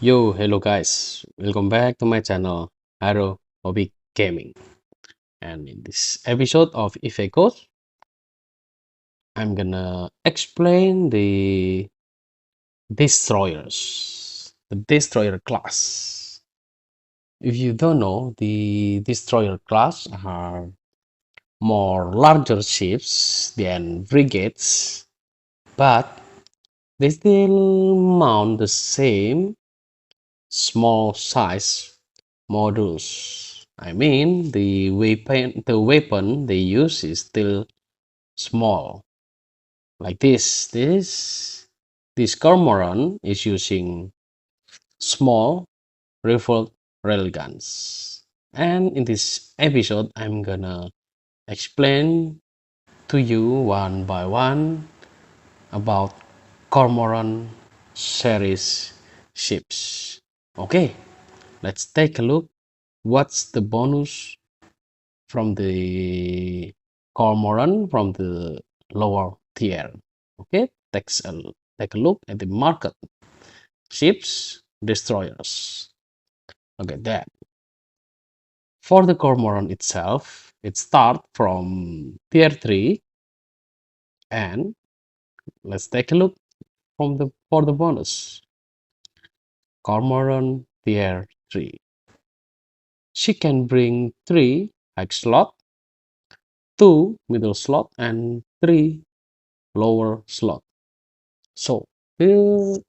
Yo, hello guys, welcome back to my channel, Haro Hobby Gaming. And in this episode of If I Code, I'm gonna explain the destroyers, the destroyer class. If you don't know, the destroyer class are more larger ships than frigates, but they still mount the same small size modules. I mean, the weapon they use is still small. Like this Cormorant is using small rifled railguns. And in this episode, I'm gonna explain to you one by one about Cormorant series ships. Okay, let's take a look. What's the bonus from the Cormorant from the lower tier? Okay, take a look at the market. Ships, destroyers. Look at that. For the Cormorant itself, it starts from tier 3, and let's take a look from the for the bonus. Cormorant tier 3. She can bring 3 high slot, 2 middle slot, and 3 lower slot. So the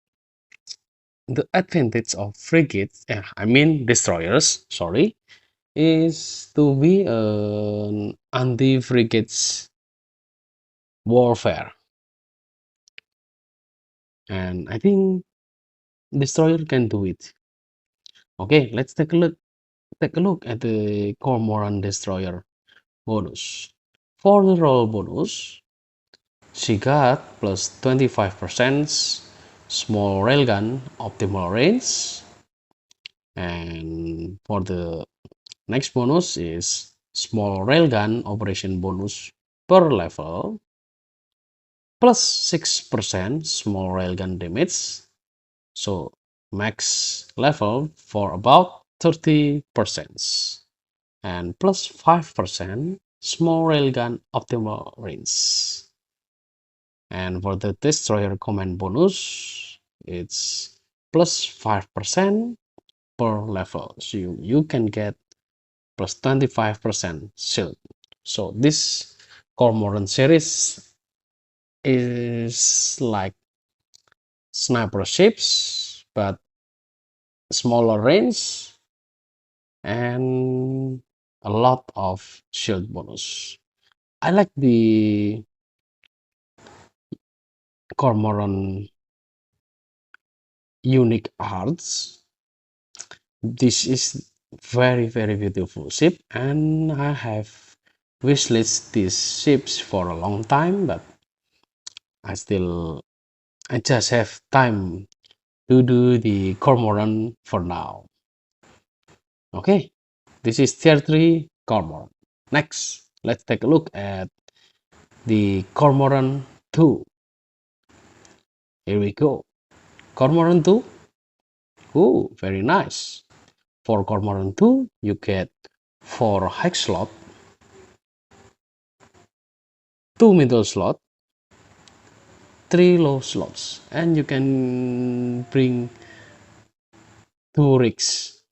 advantage of frigates, I mean destroyers, sorry, is to be an anti-frigates warfare, and I think destroyer can do it. Okay, let's take a look at the Cormorant destroyer bonus. For the roll bonus, she got plus 25% small railgun optimal range, and for the next bonus is small railgun operation bonus per level plus 6% small railgun damage, so max level for about 30%, and plus 5% small railgun optimal range. And for the destroyer command bonus, it's plus 5% per level, so you can get plus 25% shield. So this Cormorant series is like sniper ships, but smaller range and a lot of shield bonus. I like the Cormorant unique arts. This is very beautiful ship, and I have wishlist these ships for a long time, but I just have time to do the Cormorant for now. Okay, this is tier 3 Cormorant. Next, let's take a look at the Cormorant 2. Here we go. Cormorant 2. Oh, very nice. For Cormorant 2, you get 4 high slot, 2 middle slot, 3 low slots, and you can bring 2 rigs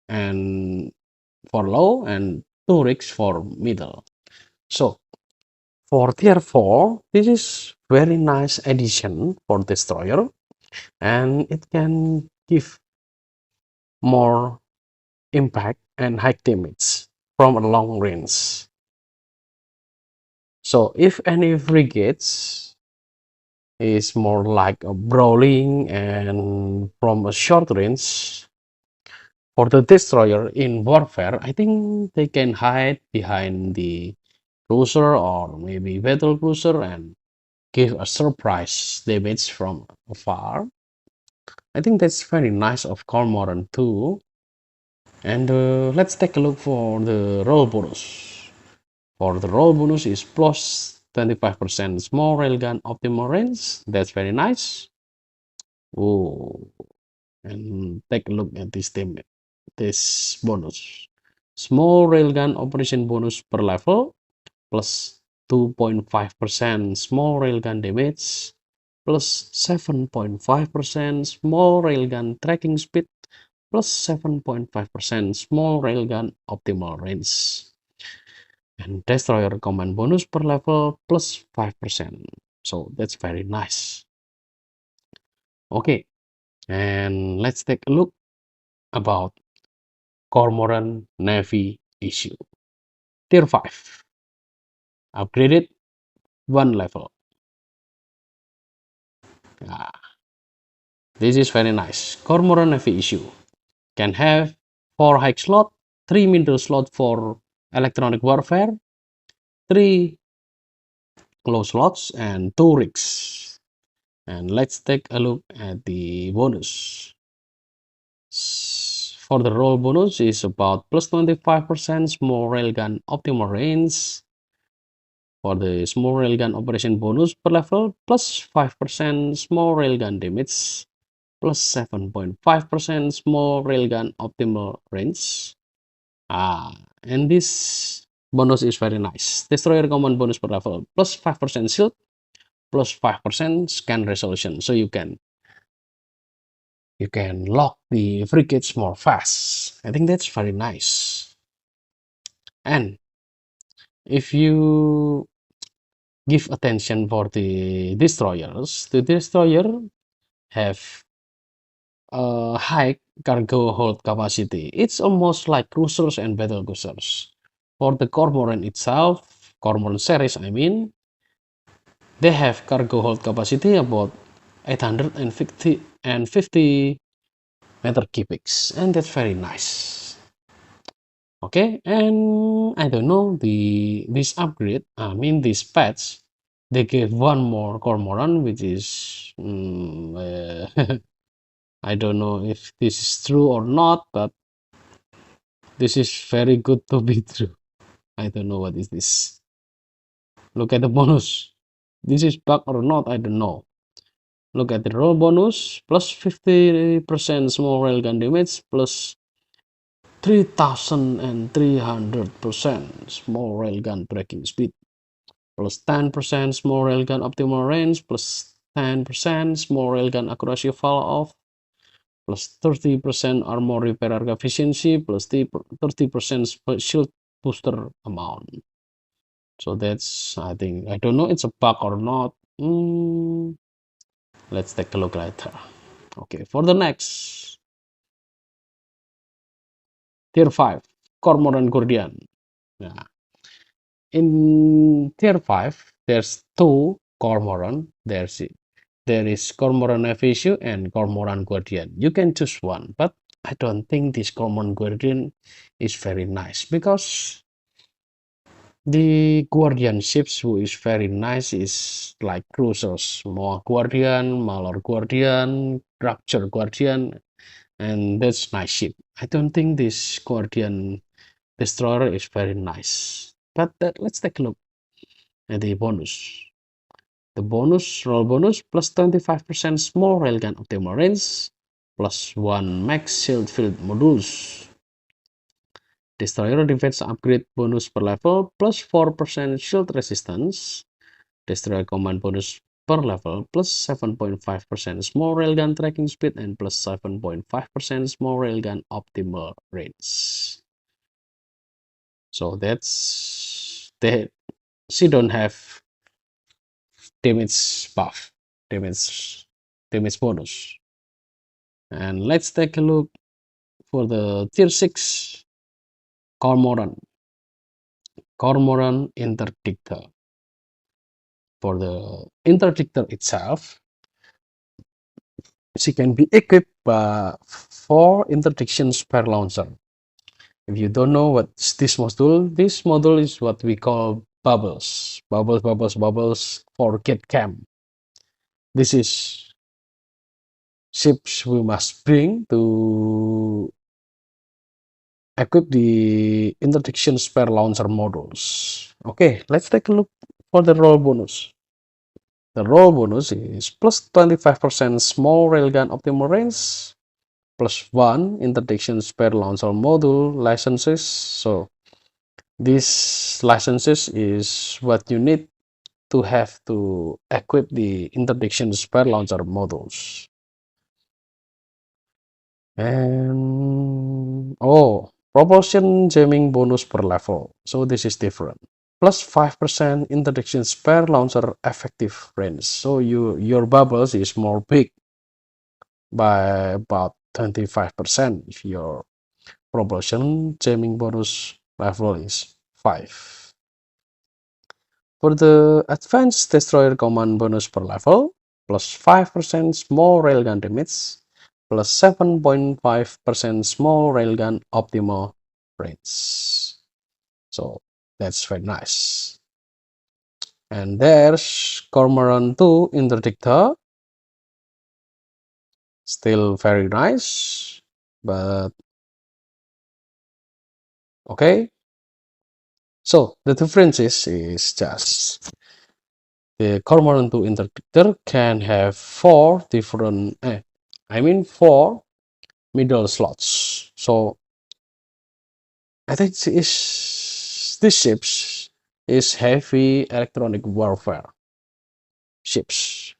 and for low and 2 rigs for middle. So for tier 4, this is very nice addition for destroyer, and it can give more impact and high damage from a long range. So if any frigates is more like a brawling and from a short range, for the destroyer in warfare, I think they can hide behind the cruiser or maybe battle cruiser and give a surprise damage from afar. I think that's very nice of Cormorant too. And let's take a look for the roll bonus. For the roll bonus is plus 25% small railgun optimal range. That's very nice. Oh, and take a look at this bonus. Small railgun operation bonus per level plus 2.5% small railgun damage plus 7.5% small railgun tracking speed plus 7.5% small railgun optimal range, and destroyer command bonus per level plus 5%. So that's very nice. Okay, and let's take a look about Cormorant Navy issue. Tier 5, upgraded 1 level. This is very nice. Cormorant Navy issue can have 4 high slot, 3 middle slot for electronic warfare, 3 low slots, and 2 rigs. And let's take a look at the bonus. For the roll bonus is about plus 25% small railgun optimal range. For the small railgun operation bonus per level, plus 5% small railgun damage, plus 7.5% small railgun optimal range. And this bonus is very nice. Destroyer command bonus per level, plus 5% shield, plus 5% scan resolution. So you can lock the frigates more fast. I think that's very nice. And if you give attention for the destroyer have a high cargo hold capacity. It's almost like cruisers and battle cruisers. For the Cormorant itself, Cormorant series I mean, they have cargo hold capacity about 850 meter cubics, and that's very nice. Okay, and I don't know, this upgrade, I mean this patch, they gave one more Cormorant, which is I don't know if this is true or not, but this is very good to be true. I don't know what is this. Look at the bonus. This is bug or not, I don't know. Look at the roll bonus, plus 50% small railgun damage, plus 3300% small railgun tracking speed, plus 10% small railgun optimal range, plus 10% small railgun accuracy fall off, plus 30% armor repair arc efficiency, plus 30% shield booster amount. So that's, I think, I don't know it's a bug or not. Let's take a look later. Okay, for the next tier 5, Cormorant Guardian. Yeah. In tier 5, there's 2 Cormorant. There is Cormorant Navy and Cormorant Guardian. You can choose one, but I don't think this Cormorant Guardian is very nice, because the Guardian ships who is very nice is like cruisers, Moa Guardian, Malor Guardian, Rapture Guardian, and that's nice ship. I don't think this Guardian destroyer is very nice. But let's take a look at the bonus. The bonus, roll bonus, plus 25% small railgun optimal range, plus 1 max shield field modules. Destroyer defense upgrade bonus per level, plus 4% shield resistance. Destroyer command bonus per level, plus 7.5% small railgun tracking speed, and plus 7.5% small railgun optimal range. So that's she don't have damage buff, damage bonus. And let's take a look for the tier 6 Cormorant Interdictor. For the Interdictor itself, she can be equipped by 4 interdiction spare launcher. If you don't know what's this module is what we call bubbles for get camp. This is ships we must bring to equip the interdiction spare launcher modules. Okay, let's take a look for the roll bonus. The roll bonus is plus 25% small railgun optimal range, +1 interdiction spare launcher module licenses. So these licenses is what you need to have to equip the interdiction spare launcher modules. And oh, propulsion jamming bonus per level. So this is different. +5% interdiction spare launcher effective range. So your bubbles is more big by about 25% if your propulsion jamming bonus level is 5. For the advanced destroyer command bonus per level, +5% small railgun damage, +7.5% small railgun optimal range. So that's very nice. And there's Cormorant II Interdictor, still very nice, but okay. So the difference is just the Cormorant II Interdictor can have 4 middle slots. So I think this ships is heavy electronic warfare ships.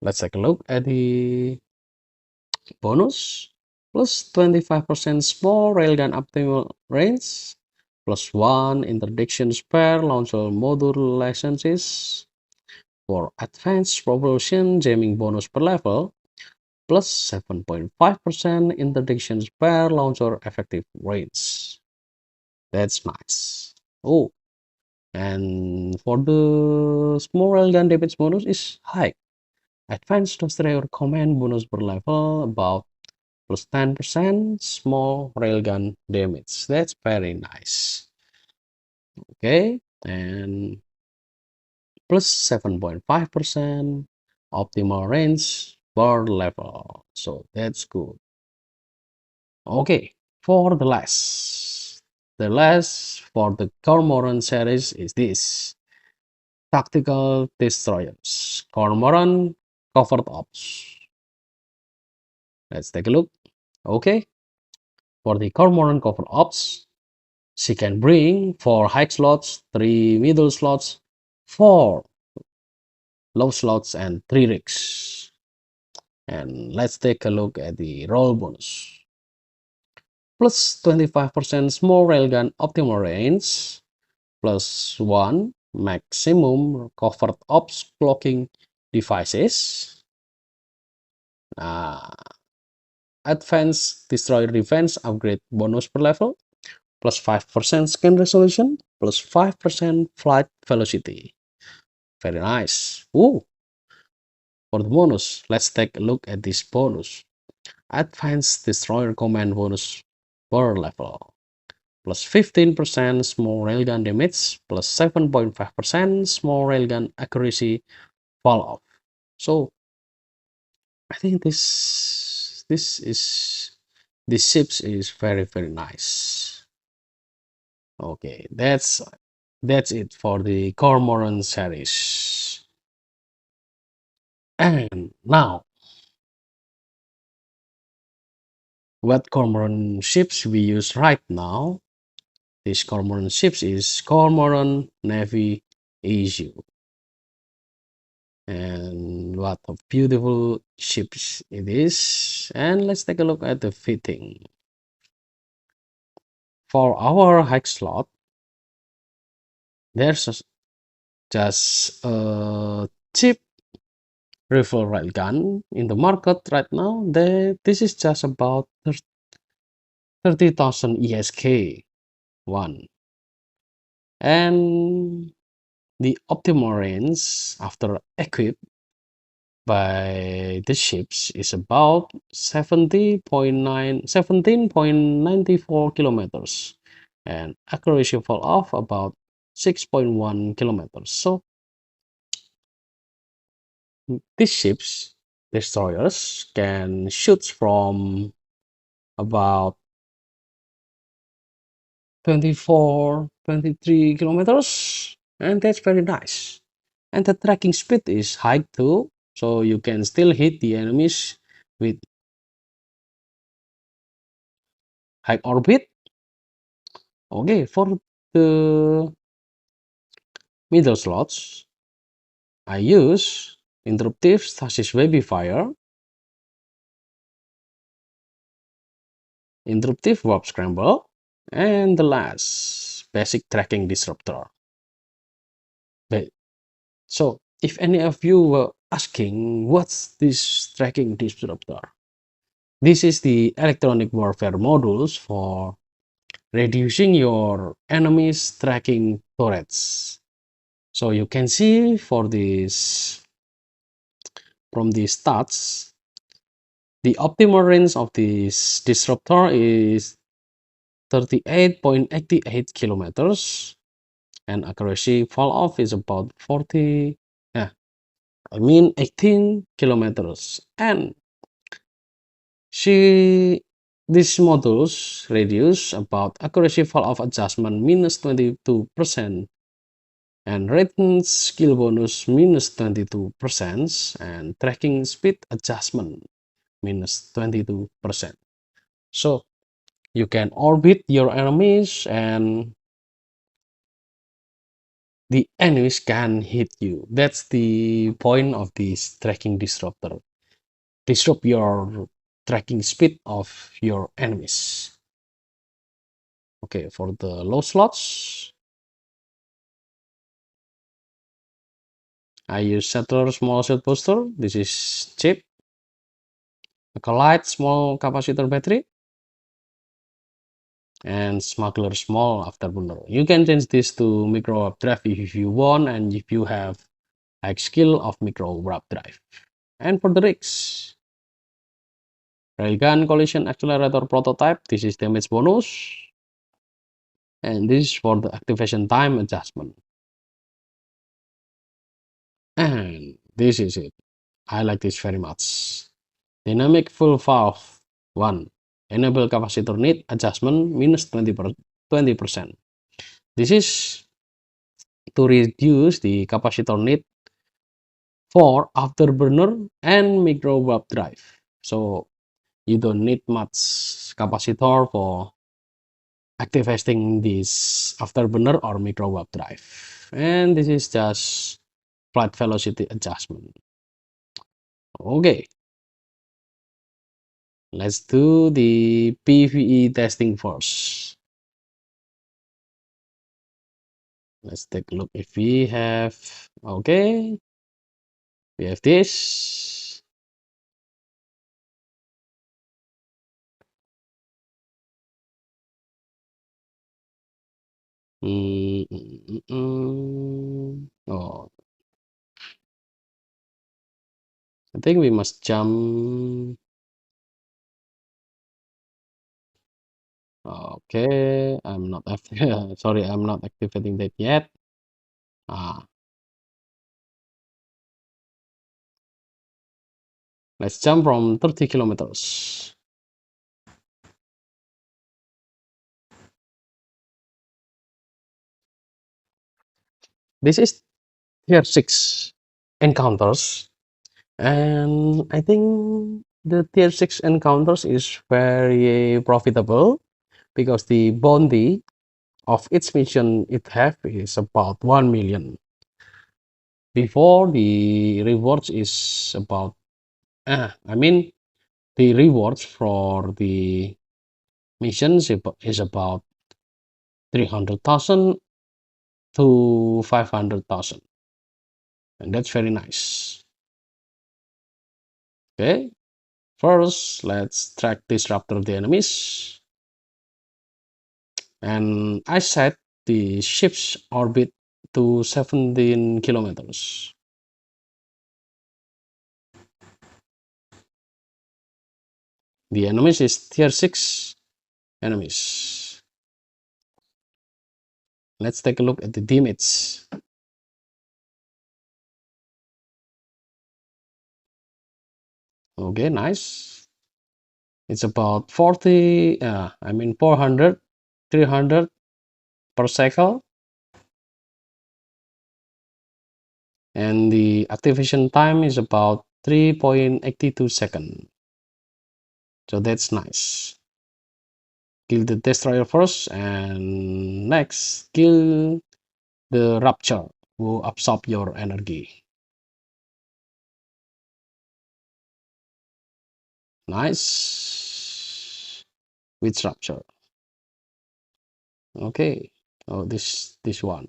Let's take a look at the bonus. +25% small railgun optimal range, +1 interdiction spare launcher module licenses for advanced propulsion jamming bonus per level, +7.5% interdiction spare launcher effective range. That's nice. Oh, and for the small railgun damage bonus is high. Advanced destroyer command bonus per level about +10% small railgun damage. That's very nice. Okay, and +7.5% optimal range per level. So that's good. Okay, for the last. The last for the Cormorant series is this. Tactical destroyers. Cormorant Covert Ops. Let's take a look. Okay, for the Cormorant Covert Ops, she can bring 4 high slots, 3 middle slots, 4 low slots, and 3 rigs. And let's take a look at the roll bonus. +25% small railgun optimal range, +1 maximum covert ops clocking devices. Advanced destroyer defense upgrade bonus per level, +5% scan resolution, +5% flight velocity. Very nice. Ooh, for the bonus, let's take a look at this bonus. Advanced destroyer command bonus per level, +15% small railgun damage, +7.5% small railgun accuracy fall off. So I think this ships is very nice. Okay, that's it for the Cormorant series. And now, what Cormorant ships we use right now? This Cormorant ships is Cormorant Navy issue. And what a beautiful ships it is. And let's take a look at the fitting. For our high slot, there's just a cheap rifle railgun in the market right now. This is just about 30,000 ESK one. And the optimal range after equipped by the ships is about 17.94 kilometers, and accuracy fall off about 6.1 kilometers. So these ships, destroyers, can shoot from about 23 kilometers, and that's very nice. And the tracking speed is high too, so you can still hit the enemies with high orbit. Okay, for the middle slots, I use interruptive stasis baby fire, interruptive warp scramble, and the last basic tracking disruptor. So if any of you were asking what's this tracking disruptor, this is the electronic warfare modules for reducing your enemy's tracking turrets. So you can see for this from the stats, the optimal range of this disruptor is 38.88 kilometers, and accuracy fall off is about 18 kilometers. And these modules reduce about accuracy fall off adjustment minus 22%, and rating skill bonus minus 22%, and tracking speed adjustment minus 22%. So you can orbit your enemies and the enemies can hit you. That's the point of this tracking disruptor. Disrupt your tracking speed of your enemies. Okay, for the low slots, I use Settler small shield booster. This is cheap. Acolyte small capacitor battery, and Smuggler small afterburner. You can change this to micro warp drive if you want, and if you have like skill of micro warp drive. And for the rigs, Railgun collision accelerator prototype. This is damage bonus, and this is for the activation time adjustment. And this is it. I like this very much. Dynamic full valve 1. Enable capacitor need adjustment minus 20%. This is to reduce the capacitor need for afterburner and micro warp drive. So you don't need much capacitor for activating this afterburner or micro warp drive. And this is just flight velocity adjustment. Okay, let's do the PVE testing first. Let's take a look if we have, okay, we have this. Oh, I think we must jump. Okay, I'm not sorry, I'm not activating that yet. Let's jump from 30 kilometers. This is tier 6 encounters, and I think the tier 6 encounters is very profitable because the bounty of each mission it have is about 1 million. Before the rewards is about I mean the rewards for the missions is about 300,000 to 500,000, and that's very nice. Okay, first let's track disruptor the enemies, and I set the ship's orbit to 17 kilometers. The enemies is tier 6 enemies. Let's take a look at the damage. Okay, nice. It's about 400, 300 per cycle. And the activation time is about 3.82 seconds. So that's nice. kill the destroyer first, and next kill the rapture who absorb your energy. Nice. Which rapture? Okay. Oh, this one.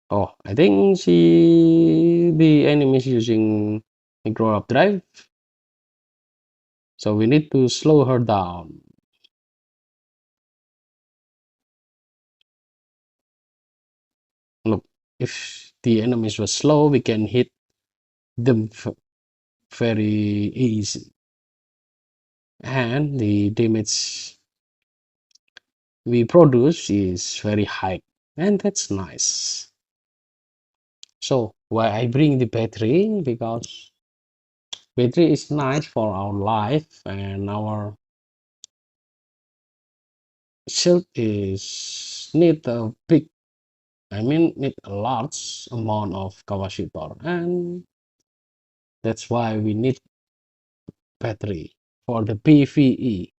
Oh, I think the enemy is using micro warp drive, so we need to slow her down. Look, if the enemies were slow, we can hit them very easy, and the damage we produce is very high, and that's nice. So why I bring the battery? Because battery is nice for our life, and our shield is need a big, I mean need a large amount of capacitor, and that's why we need battery for the PVE.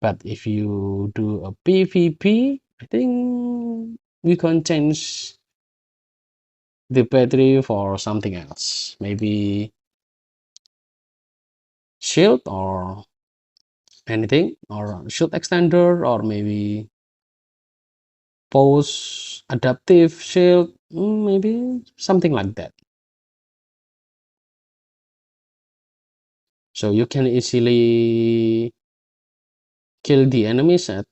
But if you do a PvP, I think we can change the battery for something else, maybe shield or anything, or shield extender, or maybe post adaptive shield, maybe something like that. So you can easily kill the enemies at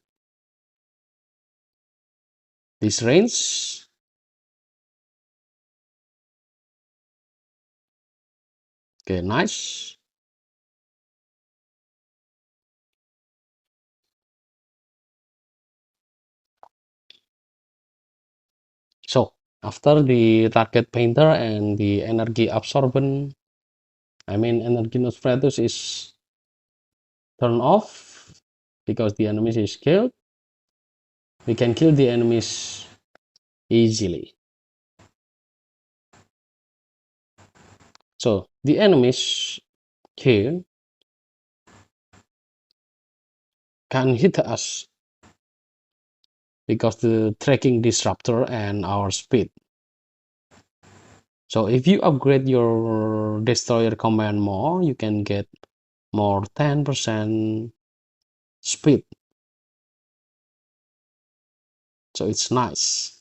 this range. Okay, nice. So after the target painter and the energy absorbent, I mean energy nostratus is turned off because the enemies is killed, we can kill the enemies easily. So the enemies here can hit us because the tracking disruptor and our speed. So if you upgrade your destroyer command more, you can get more 10% speed. So it's nice.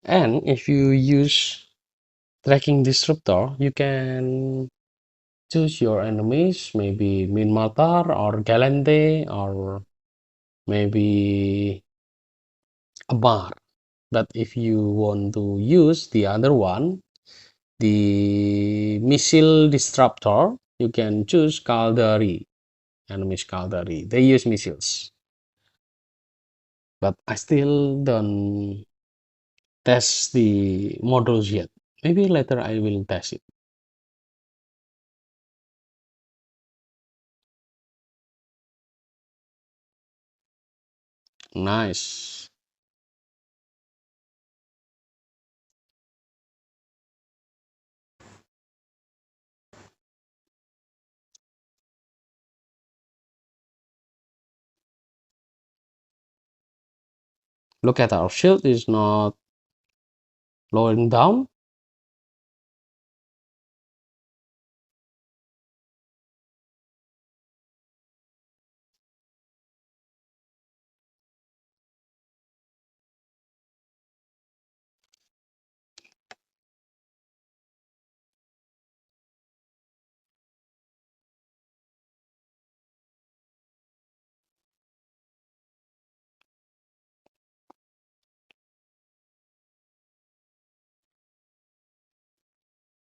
And if you use tracking disruptor, you can choose your enemies, maybe Minmatar or Galante or maybe a bar. But if you want to use the other one, the missile disruptor, you can choose Caldari, enemies Caldari. They use missiles. But I still don't test the models yet. Maybe later I will test it. Nice. Look at our shield is not lowering down.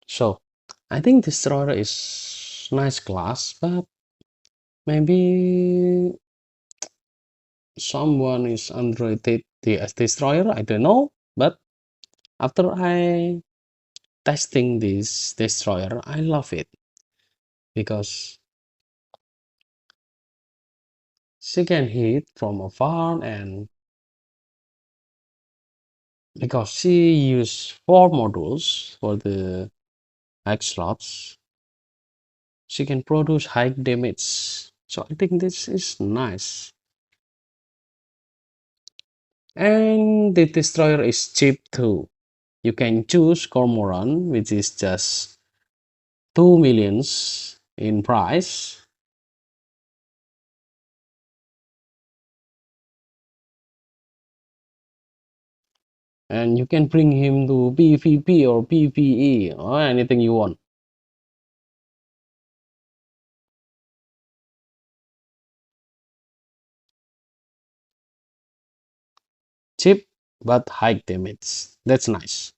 So I think Destroyer is nice class, but maybe someone is underrated the as Destroyer. I don't know, but After I testing this destroyer, I love it because she can hit from afar, and because she used 4 modules for the X slots, she can produce high damage. So I think this is nice. And the destroyer is cheap too. You can choose Cormorant, which is just 2 millions in price. And you can bring him to PvP or PVE or anything you want. Cheap but high damage. That's nice.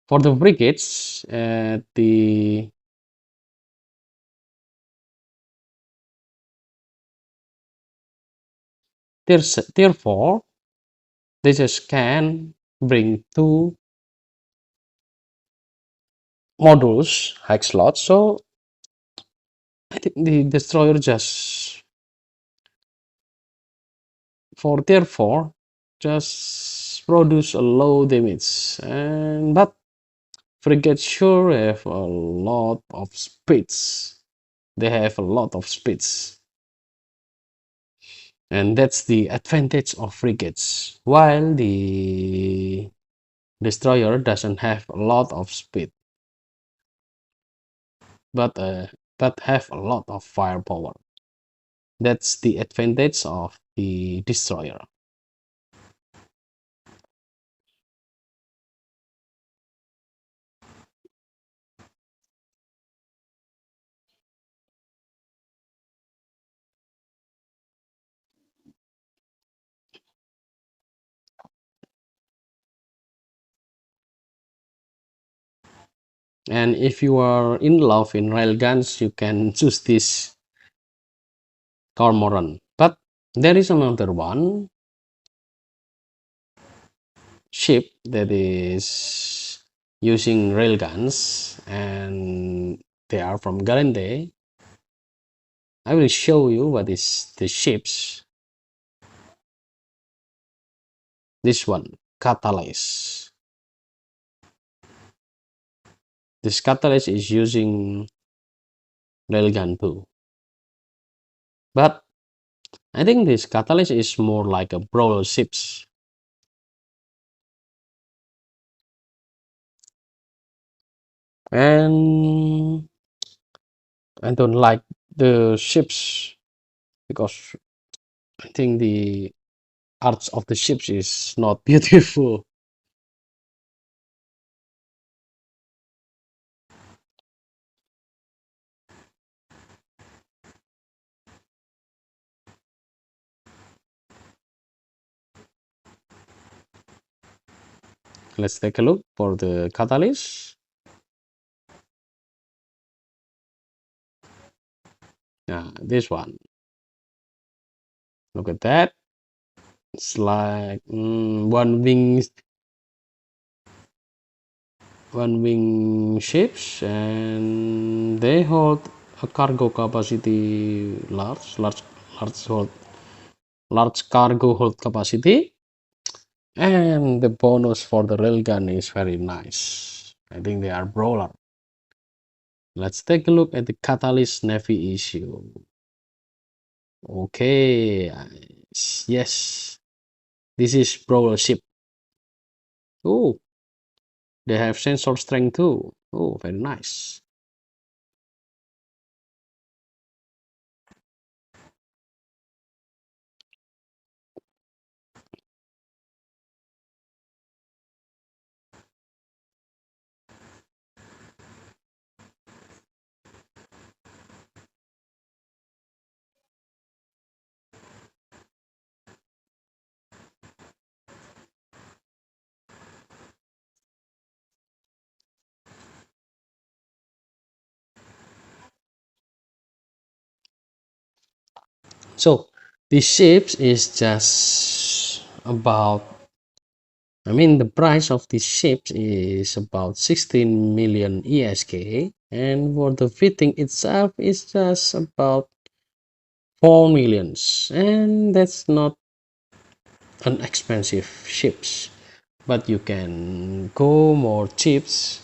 For the frigates, the therefore they just can bring 2 modules hack slots. So I think the destroyer just for therefore just produce a low damage, and but frigates sure have a lot of speeds. They have a lot of speeds, and that's the advantage of frigates. While the destroyer doesn't have a lot of speed, but have a lot of firepower. That's the advantage of the destroyer. And if you are in love in railguns, you can choose this Cormorant. But there is another one ship that is using railguns, and they are from Garande. I will show you what is the ships. This one, Catalyst. This Catalyst is using railgun too. But I think this Catalyst is more like a brawler ships. And I don't like the ships because I think the arts of the ships is not beautiful. Let's take a look for the Catalyst. This one. Look at that. It's like one wing ships, and they hold a cargo capacity large cargo hold capacity, and the bonus for the railgun is very nice. I think they are brawler. Let's take a look at the Catalyst Navy issue. Okay, yes, this is brawler ship. Oh, they have sensor strength too. Oh, very nice. So the ships is just about I mean, the price of these ships is about 16 million ESK, and for the fitting itself is just about 4 millions, and that's not an expensive ships, but you can go more ships.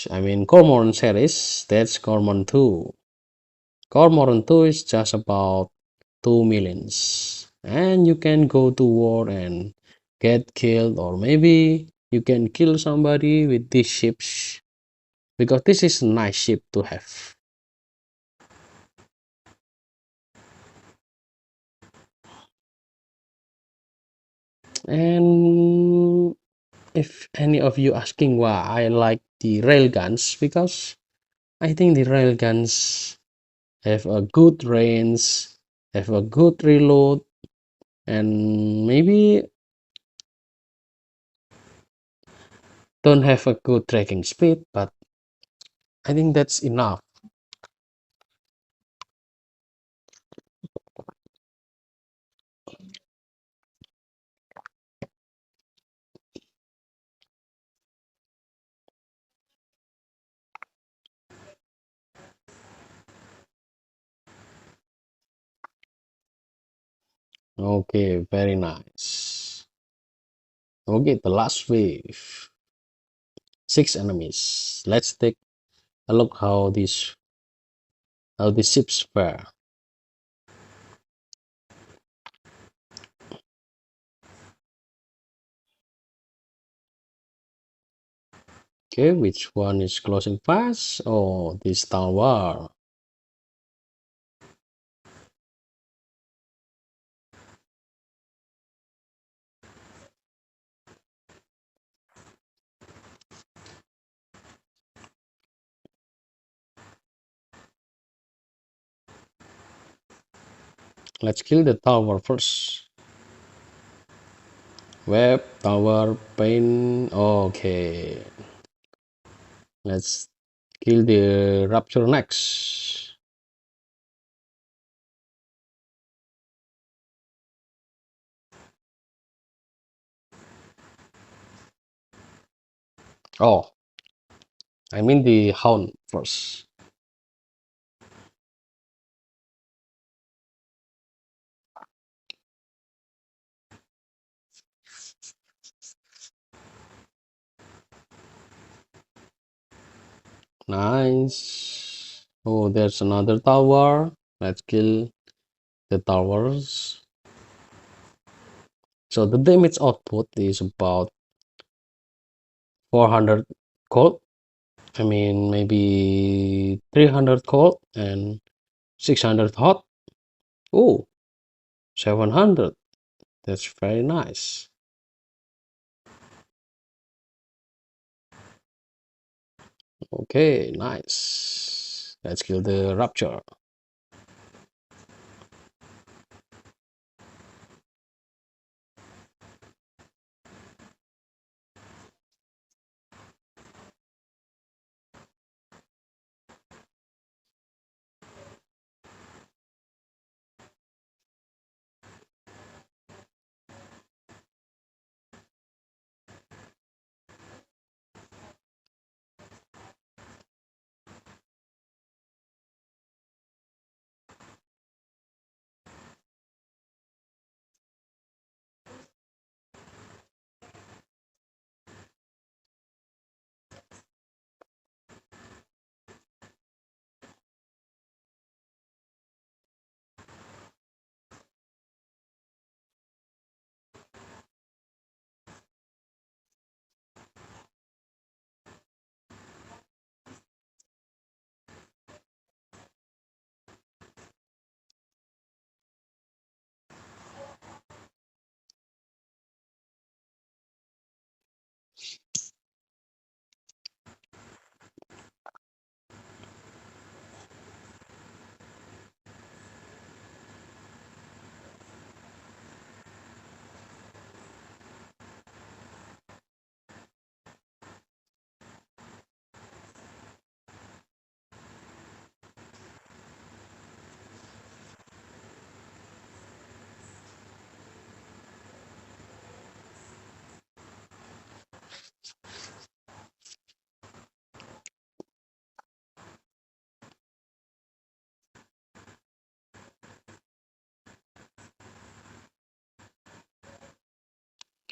I mean, Cormorant series, that's Cormorant 2. Cormorant 2 is just about 2 millions, and you can go to war and get killed, or maybe you can kill somebody with these ships, because this is a nice ship to have. And if any of you asking why I like the railguns, because I think the railguns have a good range, have a good reload, and maybe don't have a good tracking speed, but I think that's enough. Okay, very nice. Okay, the last wave, 6 enemies. Let's take a look how these ships fare. Okay, which one is closing fast? Oh, this tower. Let's kill the tower first. Web, tower, pain. Okay, let's kill the rapture next. Oh, I mean the hound first. Nice. Oh, there's another tower. Let's kill the towers. So the damage output is about 400 gold. I mean, maybe 300 cold and 600 hot. Oh, 700. That's very nice. Okay, nice. Let's kill the rapture.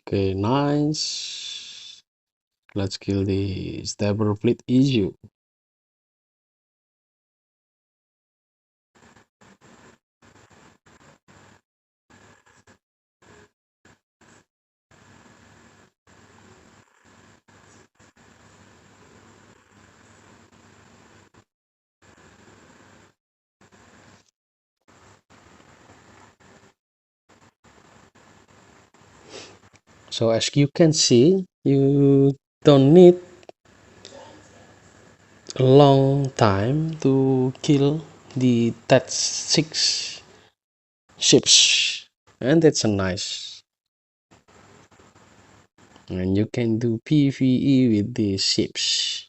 Okay, nice. Let's kill the stable fleet issue. So as you can see, you don't need a long time to kill the that 6 ships, and that's a nice. And you can do PVE with these ships.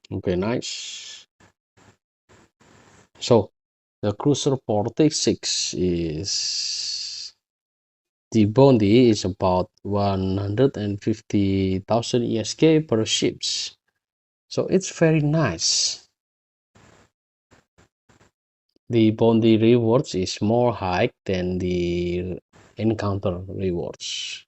Okay, nice. So the cruiser 46 is the bounty is about 150,000 ESK per ships. So it's very nice. The bounty rewards is more high than the encounter rewards.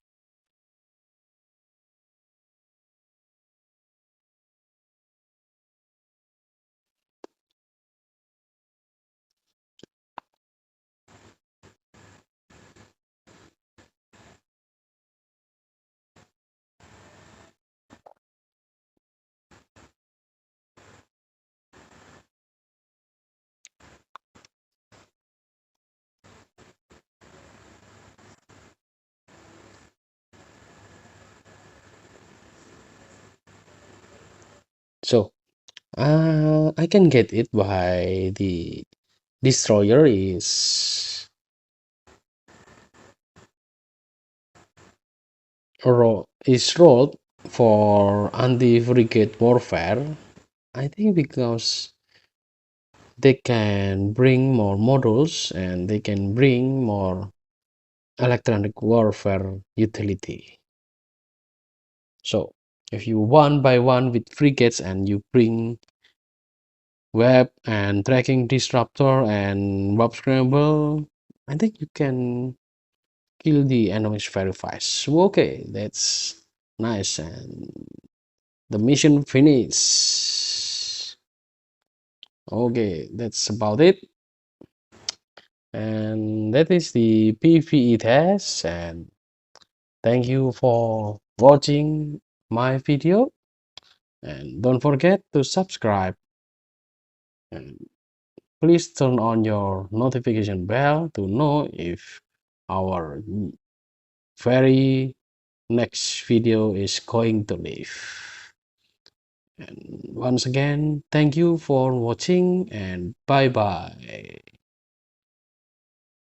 So I can get it by the destroyer is rolled for anti-frigate warfare. I think because they can bring more models and they can bring more electronic warfare utility. So if you one by one with frigates and you bring web and tracking disruptor and warp scramble, I think you can kill the enemies very fast. Okay, that's nice, and the mission finished. Okay, that's about it, and that is the PvE test. And thank you for watching my video, and don't forget to subscribe, and please turn on your notification bell to know if our very next video is going to live. And once again, thank you for watching, and bye bye.